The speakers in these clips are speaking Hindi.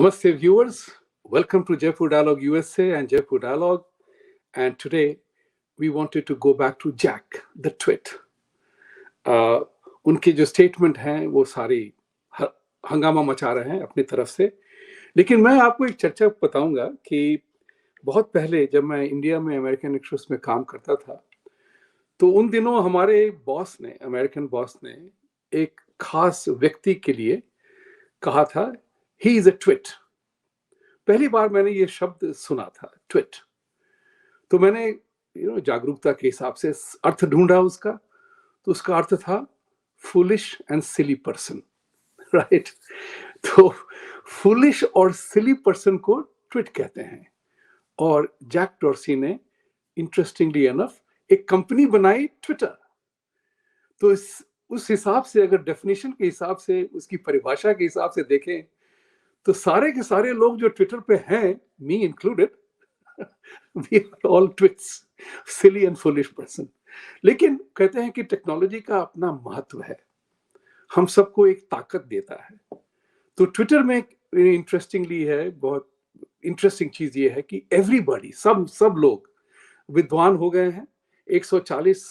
Namaste viewers, welcome to Jaipur Dialogue USA and Jaipur Dialogue, and today we wanted to go back to Jack, the twit. उनके जो स्टेटमेंट हैं वो सारी हंगामा मचा रहे हैं अपनी तरफ से, लेकिन मैं आपको एक चर्चा बताऊंगा कि बहुत पहले जब मैं इंडिया में अमेरिकन एक्सप्रेस में काम करता था तो उन दिनों हमारे बॉस ने, अमेरिकन बॉस ने एक खास व्यक्ति के लिए कहा था, ही इज अ ट्विट। पहली बार मैंने ये शब्द सुना था, ट्विट। तो मैंने जागरूकता के हिसाब से अर्थ ढूंढा उसका, तो उसका अर्थ था foolish and silly person, right. तो फुलिश और सिली पर्सन को ट्विट कहते हैं। और जैक डॉर्सी ने इंटरेस्टिंगली इनफ एक कंपनी बनाई, ट्विटर। तो उस हिसाब से, अगर डेफिनेशन के हिसाब से, उसकी परिभाषा के हिसाब से देखें तो सारे के सारे लोग जो ट्विटर पे हैं, me included, we are all twits, silly and foolish person. लेकिन कहते हैं कि टेक्नोलॉजी का अपना महत्व है, हम सबको एक ताकत देता है। तो ट्विटर में इंटरेस्टिंगली है, बहुत इंटरेस्टिंग चीज ये है कि एवरीबॉडी, सब लोग विद्वान हो गए हैं। 140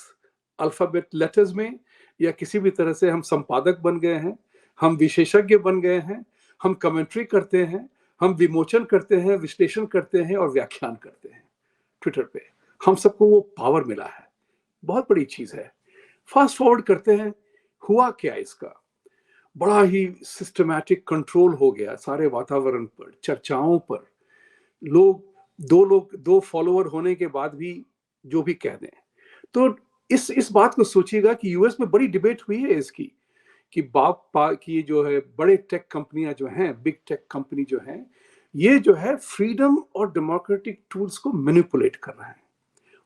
अल्फाबेट लेटर्स में या किसी भी तरह से हम संपादक बन गए हैं, हम विशेषज्ञ बन गए हैं, हम कमेंट्री करते हैं, हम विमोचन करते हैं, विश्लेषण करते हैं और व्याख्यान करते हैं ट्विटर पे। हम सबको वो पावर मिला है, बहुत बड़ी चीज है। फास्ट फॉरवर्ड करते हैं, हुआ क्या इसका? बड़ा ही सिस्टमैटिक कंट्रोल हो गया सारे वातावरण पर, चर्चाओं पर। दो फॉलोअर होने के बाद भी जो भी कह दें। तो इस बात को सोचिएगा कि यूएस में बड़ी डिबेट हुई है इसकी, कि की जो है बड़े टेक कंपनियां जो हैं, बिग टेक कंपनी जो हैं, ये जो है फ्रीडम और डेमोक्रेटिक टूल्स को मैनिपुलेट कर रहे हैं।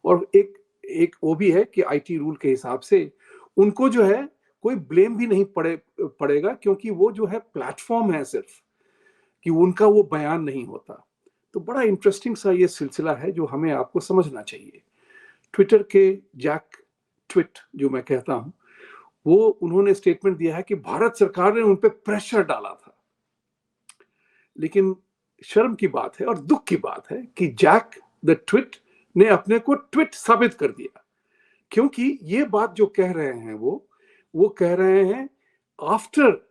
और एक वो भी है कि आईटी रूल के हिसाब से उनको जो है कोई ब्लेम भी नहीं पड़ेगा, क्योंकि वो जो है प्लेटफॉर्म है सिर्फ, कि उनका वो बयान नहीं होता। तो बड़ा इंटरेस्टिंग सा ये सिलसिला है जो हमें आपको समझना चाहिए। ट्विटर के जैक ट्विट जो मैं कहता हूं, वो उन्होंने स्टेटमेंट दिया है कि भारत सरकार ने उन पे प्रेशर डाला था। लेकिन शर्म की बात है और दुख की बात है कि जैक द ट्विट ने अपने को ट्विट साबित कर दिया। क्योंकि ये बात जो कह रहे हैं वो कह रहे हैं आफ्टर,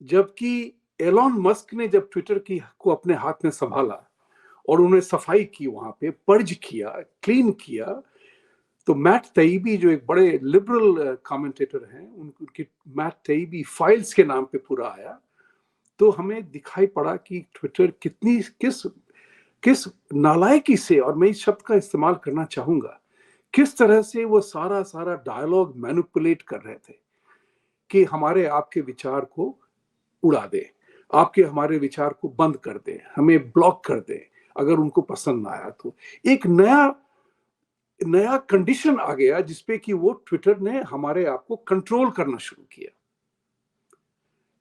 जबकि एलॉन मस्क ने जब ट्विटर को अपने हाथ में संभाला और उन्होंने सफाई की, वहां पे पर्ज किया, क्लीन किया, तो मैट तैयबी जो एक बड़े लिबरल कमेंटेटर हैं, उनकी मैट तैयबी फाइल्स के नाम पे पूरा आया। तो हमें दिखाई पड़ा कि ट्विटर किस नालायकी से, और मैं इस शब्द का इस्तेमाल करना चाहूंगा, किस तरह से वो सारा डायलॉग मैनिपुलेट कर रहे थे कि हमारे आपके विचार को उड़ा दे, हमारे विचार को बंद कर दे, हमें ब्लॉक कर दे अगर उनको पसंद ना आया तो। एक नया कंडीशन आ गया जिसपे कि वो ट्विटर ने हमारे आप को कंट्रोल करना शुरू किया।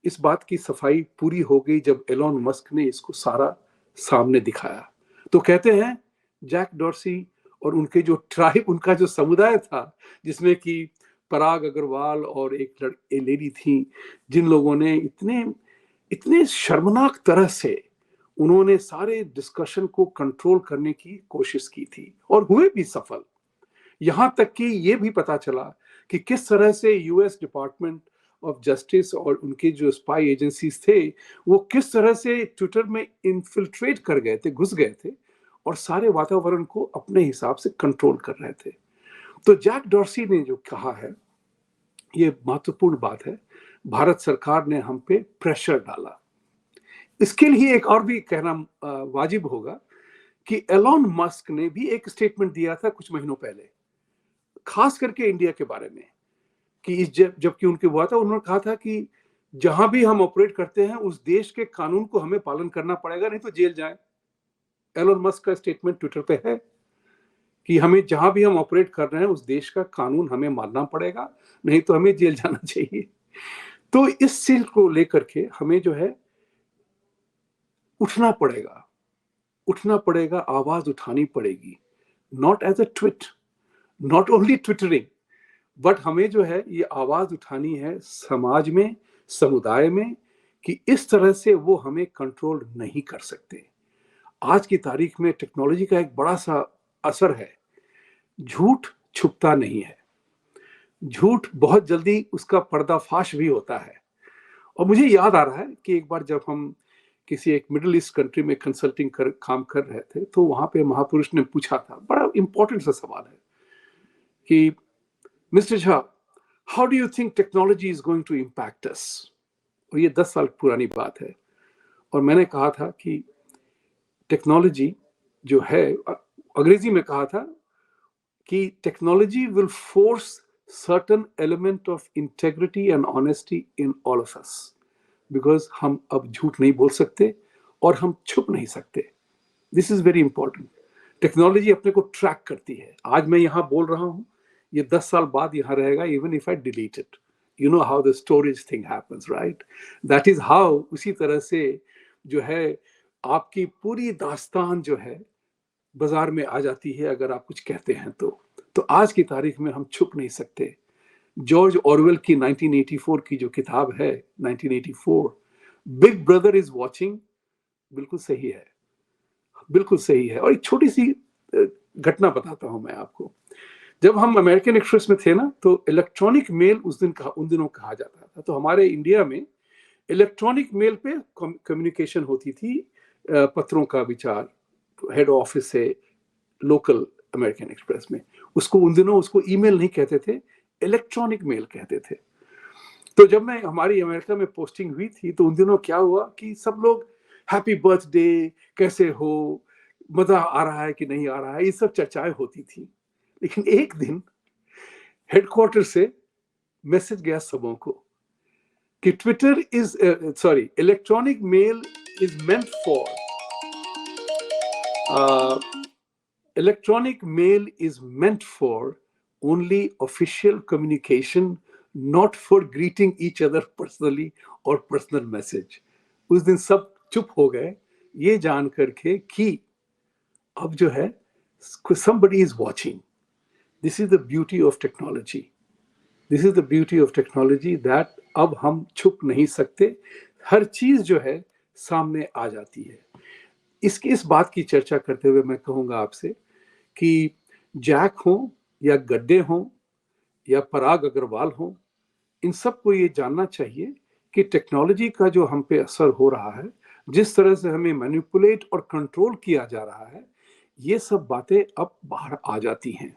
इस बात की सफाई पूरी हो गई जब एलॉन मस्क ने इसको सारा सामने दिखाया। तो कहते हैं जैक डॉर्सी और उनके जो ट्राइब, उनका जो समुदाय था, जिसमें कि पराग अग्रवाल और एक लेडी थी, जिन लोगों ने इतने शर्मनाक तरह से उन्होंने सारे डिस्कशन को कंट्रोल करने की कोशिश की थी और हुए भी सफल। यहां तक कि ये भी पता चला कि किस तरह से यूएस डिपार्टमेंट ऑफ जस्टिस और उनके जो स्पाई एजेंसीज थे, वो किस तरह से ट्विटर में इन्फिल्ट्रेट कर गए थे, घुस गए थे और सारे वातावरण को अपने हिसाब से कंट्रोल कर रहे थे। तो जैक डॉर्सी ने जो कहा है, ये महत्वपूर्ण बात है, भारत सरकार ने हम पे प्रेशर डाला। इसके लिए एक और भी कहना वाजिब होगा कि एलॉन मस्क ने भी एक स्टेटमेंट दिया था कुछ महीनों पहले, खास करके इंडिया के बारे में, कि जबकि उनके हुआ था, उन्होंने कहा था कि जहां भी हम ऑपरेट करते हैं उस देश के कानून को हमें पालन करना पड़ेगा, नहीं तो जेल जाए। एलॉन मस्क का स्टेटमेंट ट्विटर पे है कि हमें जहां भी हम ऑपरेट कर रहे हैं उस देश का कानून हमें मानना पड़ेगा, नहीं तो हमें जेल जाना चाहिए। तो इस चीज को लेकर के हमें जो है उठना पड़ेगा, आवाज उठानी पड़ेगी, not as a twit, not only twittering, but हमें जो है ये आवाज उठानी है समाज में, समुदाय में, कि इस तरह से वो हमें कंट्रोल नहीं कर सकते। आज की तारीख में टेक्नोलॉजी का एक बड़ा सा असर है, झूठ छुपता नहीं है, झूठ बहुत जल्दी उसका पर्दाफाश भी होता है। और मुझे याद आ रहा है कि एक बार जब हम किसी एक मिडिल ईस्ट कंट्री में कंसल्टिंग काम कर रहे थे, तो वहां पे महापुरुष ने पूछा था, बड़ा इंपॉर्टेंट सा सवाल है कि mister Jha, how do you think technology is going to impact us? और ये 10 साल पुरानी बात है। और मैंने कहा था कि टेक्नोलॉजी जो है, अंग्रेजी में कहा था कि technology will force certain element of integrity and honesty in all of us, because हम अब झूठ नहीं बोल सकते और हम छुप नहीं सकते। This is very important. Technology अपने को ट्रैक करती है। आज मैं यहाँ बोल रहा हूँ, ये 10 साल बाद यहाँ रहेगा, even if I delete it. You know how the storage thing happens, right? That is how, उसी तरह से जो है आपकी पूरी दास्तान जो है बाजार में आ जाती है अगर आप कुछ कहते हैं तो आज की तारीख में हम छुप नहीं सकते। जॉर्ज ऑरवेल की 1984 की जो किताब है, 1984, बिग ब्रदर इज वॉचिंग, बिल्कुल सही है, बिल्कुल सही है। और एक छोटी सी घटना बताता हूं मैं आपको। जब हम अमेरिकन एक्सप्रेस में थे ना, तो इलेक्ट्रॉनिक मेल उन दिनों कहा जाता था। तो हमारे इंडिया में इलेक्ट्रॉनिक मेल पे कम्युनिकेशन होती थी, पत्रों का विचार हेड ऑफिस से लोकल अमेरिकन एक्सप्रेस में। उसको उन दिनों उसको ईमेल नहीं कहते थे, इलेक्ट्रॉनिक मेल कहते थे। तो जब मैं हमारी अमेरिका में पोस्टिंग हुई थी, तो उन दिनों क्या हुआ कि सब लोग हैप्पी बर्थडे, कैसे हो, मजा आ रहा है कि नहीं आ रहा है, ये सब चर्चाएं होती थी। लेकिन एक दिन हेडक्वार्टर से मैसेज गया सबों को कि Twitter is electronic mail is meant for electronic mail is meant for only official communication, not for greeting each other personally or personal message. उस दिन सब चुप हो गए ये जान करके कि अब जो है somebody is watching. This is the beauty of technology. This is the beauty of technology that अब हम छुप नहीं सकते, हर चीज जो है सामने आ जाती है। इस बात की चर्चा करते हुए मैं कहूंगा आपसे कि जैक हो या गड्ढे हो या पराग अग्रवाल हो, इन सबको ये जानना चाहिए कि टेक्नोलॉजी का जो हम पे असर हो रहा है, जिस तरह से हमें मैनिपुलेट और कंट्रोल किया जा रहा है, ये सब बातें अब बाहर आ जाती हैं।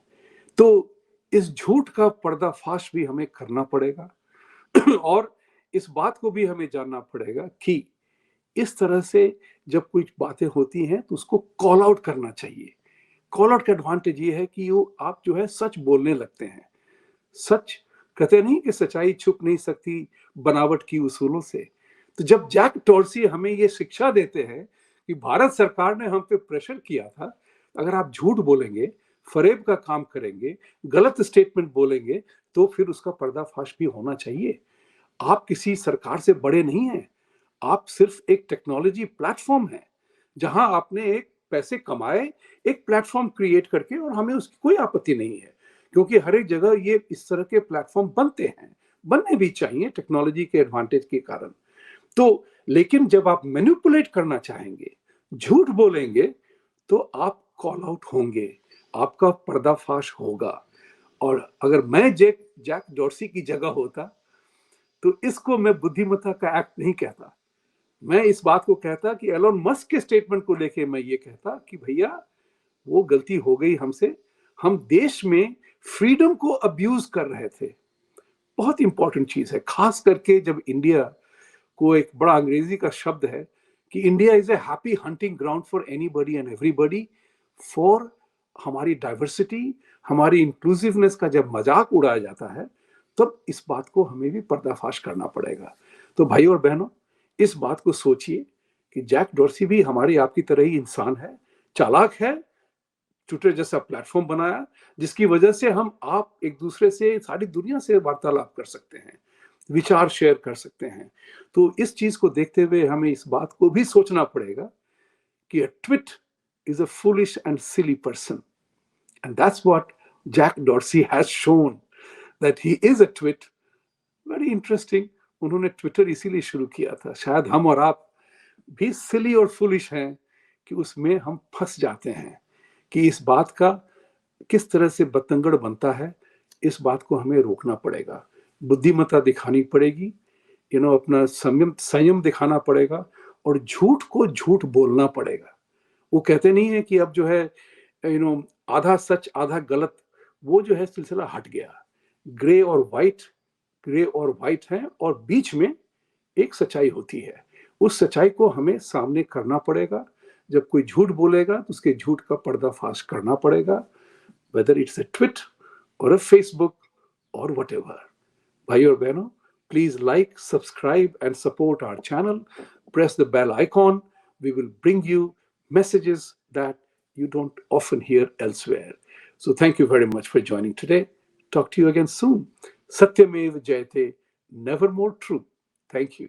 तो इस झूठ का पर्दाफाश भी हमें करना पड़ेगा और इस बात को भी हमें जानना पड़ेगा कि इस तरह से जब कुछ बातें होती हैं तो उसको कॉल आउट करना चाहिए। कॉल आउट का एडवांटेज ये है कि आप जो है सच बोलने लगते हैं। सच कहते नहीं कि सच्चाई छुप नहीं सकती बनावट की उसूलों से। तो जब जैक डॉर्सी हमें ये शिक्षा देते हैं कि भारत सरकार ने हम पे प्रेशर किया था, अगर आप झूठ बोलेंगे, फरेब का काम करेंगे, गलत स्टेटमेंट बोलेंगे, तो फिर उसका पर्दाफाश भी होना चाहिए। आप किसी सरकार से बड़े नहीं हैं, आप सिर्फ एक टेक्नोलॉजी प्लेटफॉर्म है जहां आपने एक पैसे कमाए, एक प्लेटफॉर्म क्रिएट करके, और हमें उसकी कोई आपत्ति नहीं है क्योंकि हर एक जगह ये इस तरह के प्लेटफॉर्म बनते हैं, बनने भी चाहिए टेक्नोलॉजी के एडवांटेज के कारण। तो लेकिन जब आप मैनिपुलेट करना चाहेंगे, झूठ बोलेंगे, तो आप कॉल आउट होंगे, आपका पर्दाफाश होगा। और अगर मैं जैक डॉर्सी की जगह होता तो इसको मैं बुद्धिमत्ता का एक्ट नहीं कहता, मैं इस बात को कहता कि एलोन मस्क के स्टेटमेंट को लेके मैं ये कहता कि भैया वो गलती हो गई हमसे, हम देश में फ्रीडम को अब्यूज कर रहे थे। बहुत इंपॉर्टेंट चीज है, खास करके जब इंडिया को एक बड़ा अंग्रेजी का शब्द है कि India is a happy hunting ground for anybody and everybody, for हमारी डाइवर्सिटी, हमारी इंक्लूसिवनेस का जब मजाक उड़ाया जाता है, तब इस बात को हमें भी पर्दाफाश करना पड़ेगा। तो भाई और बहनों, इस बात को सोचिए कि जैक डॉर्सी भी हमारी आपकी तरह ही इंसान है, चालाक है, ट्विटर जैसा प्लेटफॉर्म बनाया जिसकी वजह से हम आप एक दूसरे से, सारी दुनिया से वार्तालाप कर सकते हैं, विचार शेयर कर सकते हैं। तो इस चीज को देखते हुए हमें इस बात को भी सोचना पड़ेगा कि a tweet is a foolish and silly person, and that's what Jack Dorsey has shown, that he is a twit, very interesting, उन्होंने ट्विटर इसीलिए शुरू किया था। शायद हम और आप भी सिली और फुलिश हैं कि उसमें हम फंस जाते हैं कि इस बात का किस तरह से बतंगड़ बनता है। इस बात को हमें रोकना पड़ेगा, बुद्धिमत्ता दिखानी पड़ेगी, अपना संयम दिखाना पड़ेगा और झूठ को झूठ बोलना पड़ेगा। वो कहते नहीं है कि अब जो है आधा सच आधा गलत, वो जो है सिलसिला हट गया। ग्रे और वाइट है और बीच में एक सच्चाई होती है। उस सच्चाई को हमें सामने करना पड़ेगा। जब कोई झूठ बोलेगा तो उसके झूठ का पर्दाफाश करना पड़ेगा, whether it's a tweet or a Facebook or whatever. भाई और बहनों, please like, subscribe and support our channel. Press the bell icon. We will bring you messages that you don't often hear elsewhere. So thank you very much for joining today. Talk to you again soon. Satyamev Jayate, never more true. Thank you.